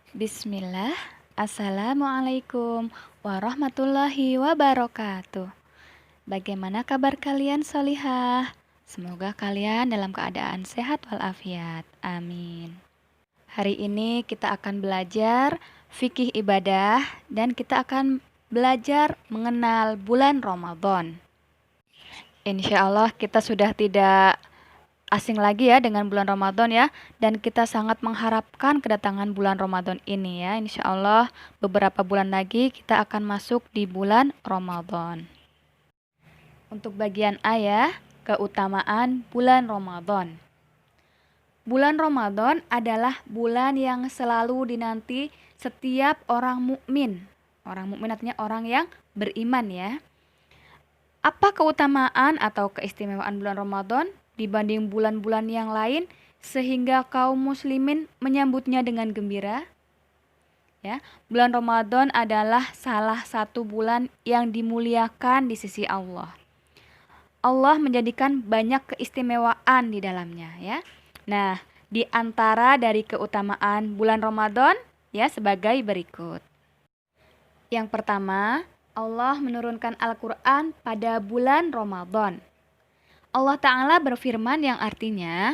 Bismillah, Assalamualaikum warahmatullahi wabarakatuh. Bagaimana kabar kalian solihah? Semoga kalian dalam keadaan sehat walafiat. Amin. Hari ini kita akan belajar fikih ibadah dan kita akan belajar mengenal bulan Ramadan. Insya Allah kita sudah tidak asing lagi ya dengan bulan Ramadan ya, dan kita sangat mengharapkan kedatangan bulan Ramadan ini ya. Insya Allah beberapa bulan lagi kita akan masuk di bulan Ramadan. Untuk bagian A ya, keutamaan bulan Ramadan. Bulan Ramadan adalah bulan yang selalu dinanti setiap orang mukmin. Orang mukmin artinya orang yang beriman ya. Apa keutamaan atau keistimewaan bulan Ramadan dibanding bulan-bulan yang lain sehingga kaum muslimin menyambutnya dengan gembira? Ya, bulan Ramadan adalah salah satu bulan yang dimuliakan di sisi Allah. Allah menjadikan banyak keistimewaan di dalamnya ya. Nah, di antara dari keutamaan bulan Ramadan ya sebagai berikut. Yang pertama, Allah menurunkan Al-Quran pada bulan Ramadan. Allah Ta'ala berfirman yang artinya,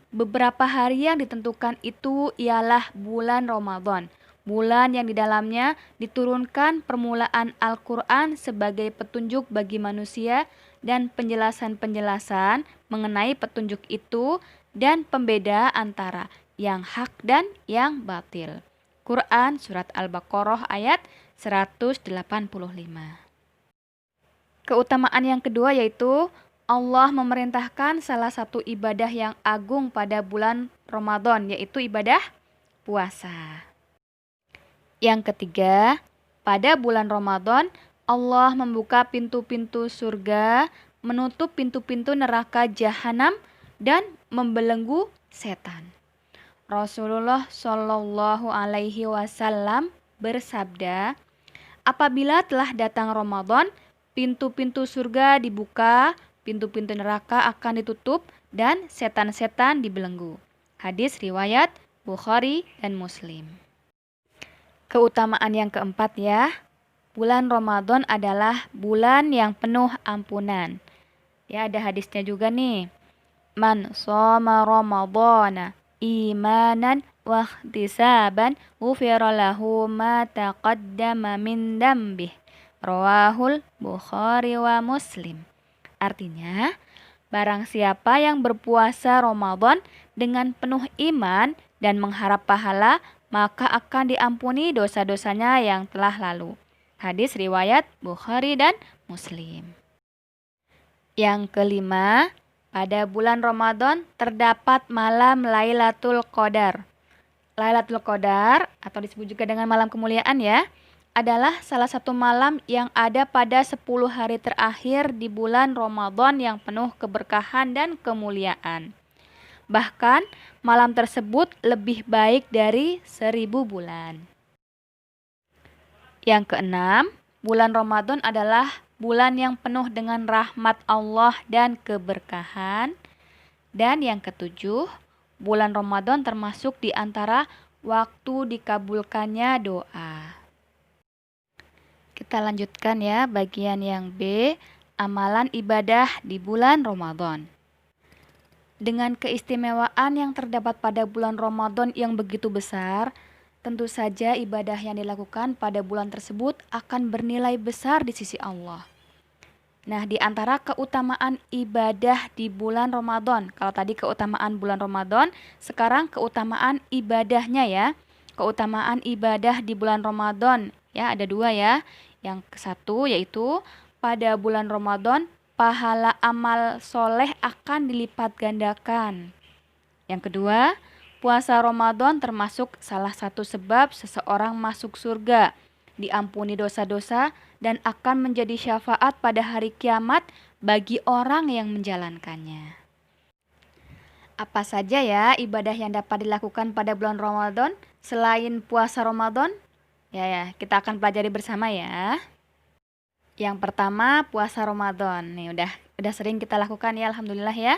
beberapa hari yang ditentukan itu ialah bulan Ramadan. Bulan yang di dalamnya diturunkan permulaan Al-Quran sebagai petunjuk bagi manusia dan penjelasan-penjelasan mengenai petunjuk itu dan pembeda antara yang hak dan yang batil. Quran Surat Al-Baqarah ayat 185. Keutamaan yang kedua yaitu Allah memerintahkan salah satu ibadah yang agung pada bulan Ramadan, yaitu ibadah puasa. Yang ketiga, pada bulan Ramadan Allah membuka pintu-pintu surga, menutup pintu-pintu neraka jahanam, dan membelenggu setan. Rasulullah Shallallahu Alaihi Wasallam bersabda, apabila telah datang Ramadan, pintu-pintu surga dibuka, pintu-pintu neraka akan ditutup, dan setan-setan dibelenggu. Hadis riwayat Bukhari dan Muslim. Keutamaan yang keempat ya, bulan Ramadan adalah bulan yang penuh ampunan. Ya, ada hadisnya juga nih. Man shoma Ramadana imanan wa ihtisaban ghufira lahu ma taqaddama min dambih. Rawahul Bukhari wa Muslim. Artinya, barang siapa yang berpuasa Ramadan dengan penuh iman dan mengharap pahala, maka akan diampuni dosa-dosanya yang telah lalu. Hadis riwayat Bukhari dan Muslim. Yang kelima, pada bulan Ramadan terdapat malam Lailatul Qadar. Lailatul Qadar atau disebut juga dengan malam kemuliaan ya, adalah salah satu malam yang ada pada 10 hari terakhir di bulan Ramadan yang penuh keberkahan dan kemuliaan. Bahkan malam tersebut lebih baik dari 1000 bulan. Yang keenam, bulan Ramadan adalah bulan yang penuh dengan rahmat Allah dan keberkahan. Dan yang ketujuh, bulan Ramadan termasuk di antara waktu dikabulkannya doa. Kita lanjutkan ya bagian yang B, amalan ibadah di bulan Ramadan. Dengan keistimewaan yang terdapat pada bulan Ramadan yang begitu besar, tentu saja ibadah yang dilakukan pada bulan tersebut akan bernilai besar di sisi Allah. Nah, di antara keutamaan ibadah di bulan Ramadan, kalau tadi keutamaan bulan Ramadan, sekarang keutamaan ibadahnya ya. Keutamaan ibadah di bulan Ramadan ya, ada dua ya. Yang satu yaitu pada bulan Ramadan pahala amal soleh akan dilipat gandakan. Yang kedua, puasa Ramadan termasuk salah satu sebab seseorang masuk surga, diampuni dosa-dosa, dan akan menjadi syafaat pada hari kiamat bagi orang yang menjalankannya. Apa saja ya ibadah yang dapat dilakukan pada bulan Ramadan selain puasa Ramadan? Ya, kita akan pelajari bersama ya. Yang pertama, puasa Ramadan. Nih udah sering kita lakukan ya, alhamdulillah ya.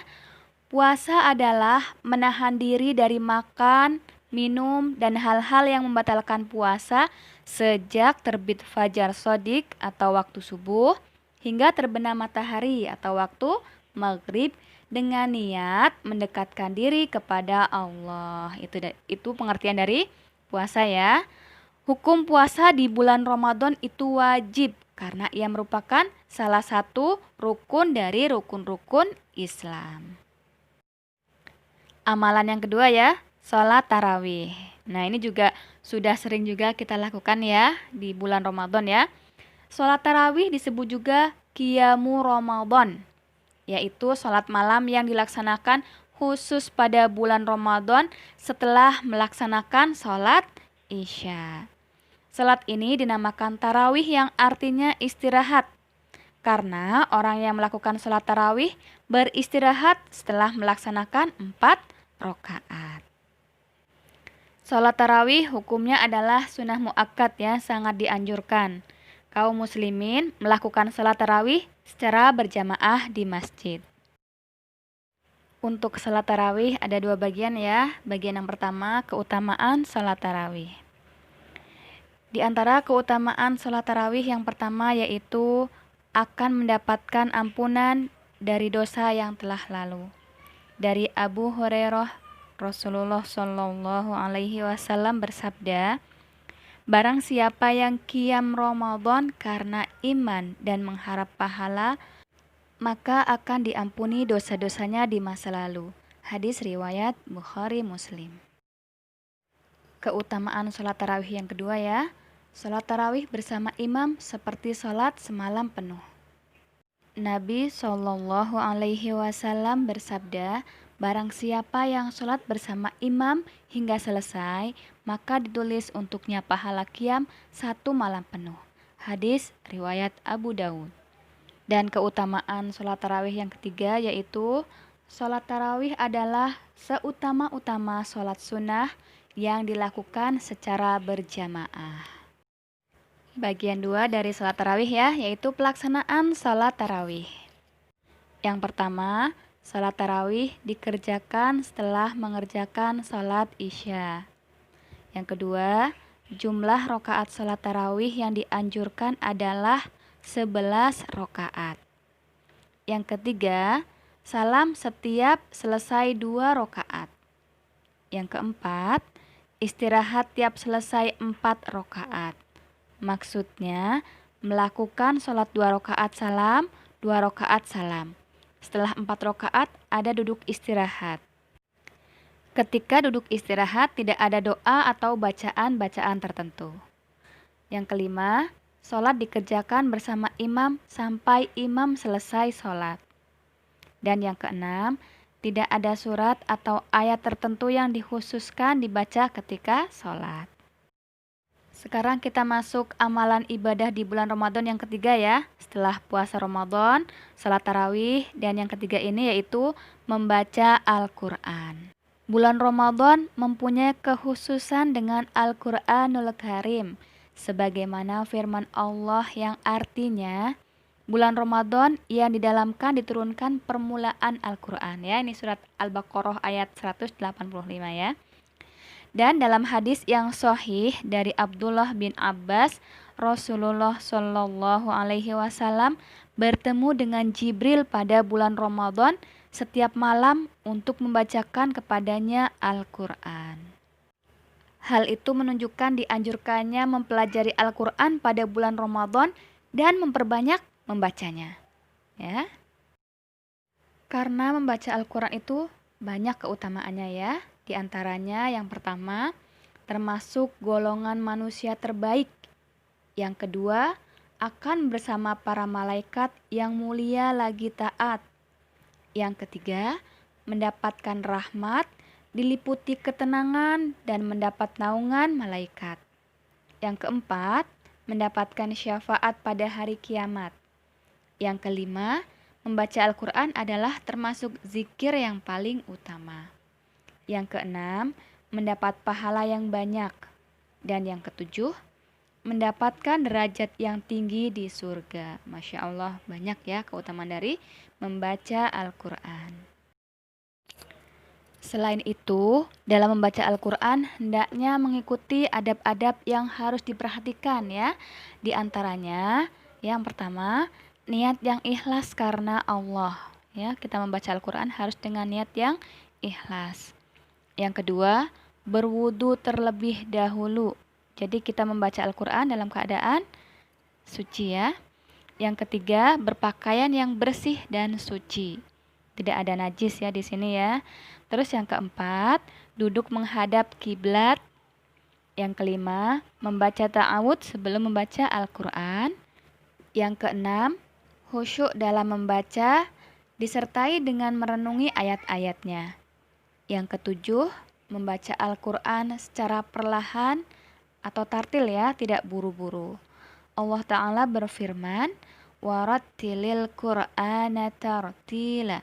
Puasa adalah menahan diri dari makan, minum, dan hal-hal yang membatalkan puasa sejak terbit fajar shodiq atau waktu subuh hingga terbenam matahari atau waktu maghrib dengan niat mendekatkan diri kepada Allah. Itu pengertian dari puasa ya. Hukum puasa di bulan Ramadan itu wajib karena ia merupakan salah satu rukun dari rukun-rukun Islam. Amalan yang kedua ya, sholat tarawih. Nah, ini juga sudah sering juga kita lakukan ya di bulan Ramadan ya. Sholat tarawih disebut juga Qiyamu Ramadan, yaitu sholat malam yang dilaksanakan khusus pada bulan Ramadan setelah melaksanakan sholat Isya. Sholat ini dinamakan tarawih yang artinya istirahat, karena orang yang melakukan sholat tarawih beristirahat setelah melaksanakan 4 rakaat. Sholat tarawih hukumnya adalah sunnah muakkad ya, sangat dianjurkan kaum muslimin melakukan sholat tarawih secara berjamaah di masjid. Untuk sholat tarawih ada 2 bagian ya. Bagian yang pertama, keutamaan sholat tarawih. Di antara keutamaan sholat tarawih yang pertama yaitu akan mendapatkan ampunan dari dosa yang telah lalu. Dari Abu Hurairah, Rasulullah Shallallahu Alaihi Wasallam bersabda, barang siapa yang qiyam Ramadan karena iman dan mengharap pahala, maka akan diampuni dosa-dosanya di masa lalu. Hadis riwayat Bukhari Muslim. Keutamaan sholat tarawih yang kedua ya. Sholat tarawih bersama imam seperti sholat semalam penuh. Nabi Shallallahu Alaihi Wasallam bersabda, barang siapa yang sholat bersama imam hingga selesai, maka ditulis untuknya pahala qiyam 1 malam penuh. Hadis riwayat Abu Daud. Dan keutamaan sholat tarawih yang ketiga yaitu sholat tarawih adalah seutama-utama sholat sunnah yang dilakukan secara berjamaah. Bagian 2 dari sholat tarawih ya, yaitu pelaksanaan sholat tarawih. Yang pertama, sholat tarawih dikerjakan setelah mengerjakan sholat isya. Yang kedua, jumlah rakaat sholat tarawih yang dianjurkan adalah 11 rakaat. Yang ketiga, salam setiap selesai 2 rakaat. Yang keempat, istirahat tiap selesai 4 rakaat. Maksudnya, melakukan sholat 2 rakaat salam, 2 rakaat salam. Setelah 4 rakaat ada duduk istirahat. Ketika duduk istirahat tidak ada doa atau bacaan-bacaan tertentu. Yang kelima, sholat dikerjakan bersama imam sampai imam selesai sholat. Dan yang keenam, tidak ada surat atau ayat tertentu yang dikhususkan dibaca ketika sholat. Sekarang kita masuk amalan ibadah di bulan Ramadan yang ketiga ya. Setelah puasa Ramadan, salat tarawih, dan yang ketiga ini yaitu membaca Al-Quran. Bulan Ramadan mempunyai kekhususan dengan Al-Quranul Karim, sebagaimana firman Allah yang artinya bulan Ramadan yang didalamkan diturunkan permulaan Al-Quran ya. Ini surat Al-Baqarah ayat 185 ya. Dan dalam hadis yang sahih dari Abdullah bin Abbas, Rasulullah Shallallahu Alaihi Wasallam bertemu dengan Jibril pada bulan Ramadan setiap malam untuk membacakan kepadanya Al-Quran. Hal itu menunjukkan dianjurkannya mempelajari Al-Quran pada bulan Ramadan dan memperbanyak membacanya. Ya. Karena membaca Al-Quran itu banyak keutamaannya ya. Di antaranya yang pertama, termasuk golongan manusia terbaik. Yang kedua, akan bersama para malaikat yang mulia lagi taat. Yang ketiga, mendapatkan rahmat, diliputi ketenangan dan mendapat naungan malaikat. Yang keempat, mendapatkan syafaat pada hari kiamat. Yang kelima, membaca Al-Quran adalah termasuk zikir yang paling utama. Yang keenam, mendapat pahala yang banyak. Dan yang ketujuh, mendapatkan derajat yang tinggi di surga. Masya Allah, banyak ya keutamaan dari membaca Al-Quran. Selain itu, dalam membaca Al-Quran, hendaknya mengikuti adab-adab yang harus diperhatikan ya. Di antaranya, yang pertama, niat yang ikhlas karena Allah. Ya, kita membaca Al-Quran harus dengan niat yang ikhlas. Yang kedua, berwudu terlebih dahulu. Jadi kita membaca Al-Quran dalam keadaan suci ya. Yang ketiga, berpakaian yang bersih dan suci. Tidak ada najis ya di sini ya. Terus yang keempat, duduk menghadap kiblat. Yang kelima, membaca ta'awudz sebelum membaca Al-Quran. Yang keenam, khusyuk dalam membaca disertai dengan merenungi ayat-ayatnya. Yang ketujuh, membaca Al-Quran secara perlahan atau tartil ya, tidak buru-buru. Allah Ta'ala berfirman, warattilil Qur'ana tartila.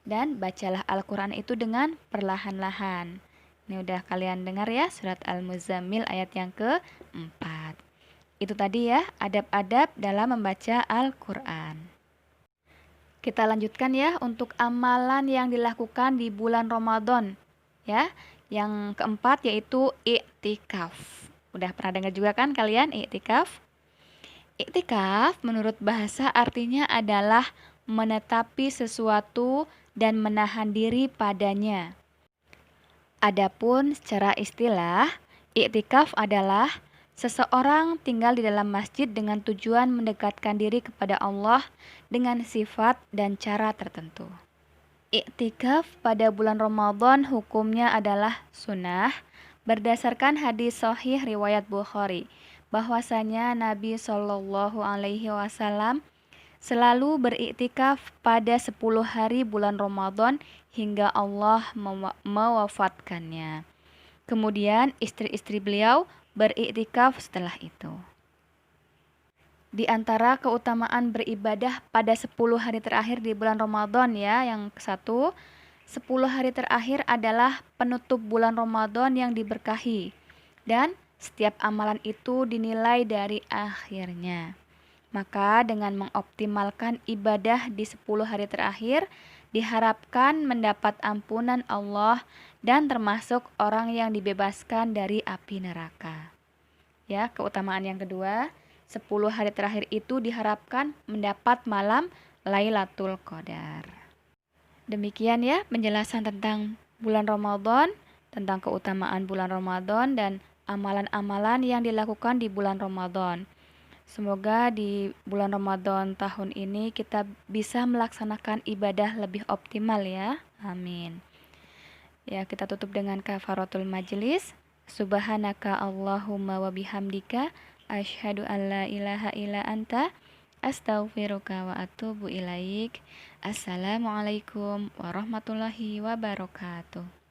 Dan bacalah Al-Quran itu dengan perlahan-lahan. Ini udah kalian dengar ya, surat Al-Muzammil ayat yang keempat. Itu tadi ya, adab-adab dalam membaca Al-Quran. Kita lanjutkan ya untuk amalan yang dilakukan di bulan Ramadan. Ya, yang keempat yaitu i'tikaf. Udah pernah dengar juga kan kalian i'tikaf? I'tikaf menurut bahasa artinya adalah menetapi sesuatu dan menahan diri padanya. Adapun secara istilah, i'tikaf adalah seseorang tinggal di dalam masjid dengan tujuan mendekatkan diri kepada Allah dengan sifat dan cara tertentu. I'tikaf pada bulan Ramadan hukumnya adalah sunnah berdasarkan hadis sahih riwayat Bukhari bahwasanya Nabi Shallallahu Alaihi Wasallam selalu beriktikaf pada 10 hari bulan Ramadan hingga Allah mewafatkannya. Kemudian istri-istri beliau beriktikaf setelah itu. Di antara keutamaan beribadah pada 10 hari terakhir di bulan Ramadan ya, yang ke-1, 10 hari terakhir adalah penutup bulan Ramadan yang diberkahi dan setiap amalan itu dinilai dari akhirnya. Maka dengan mengoptimalkan ibadah di 10 hari terakhir, diharapkan mendapat ampunan Allah dan termasuk orang yang dibebaskan dari api neraka. Ya, keutamaan yang kedua, 10 hari terakhir itu diharapkan mendapat malam Lailatul Qadar. Demikian ya penjelasan tentang bulan Ramadan, tentang keutamaan bulan Ramadan dan amalan-amalan yang dilakukan di bulan Ramadan. Semoga di bulan Ramadan tahun ini kita bisa melaksanakan ibadah lebih optimal ya. Amin. Ya, kita tutup dengan kafaratul majlis. Subhanaka Allahumma wa bihamdika asyhadu an la ilaha illa anta astaghfiruka wa atubu ilaik. Assalamualaikum warahmatullahi wabarakatuh.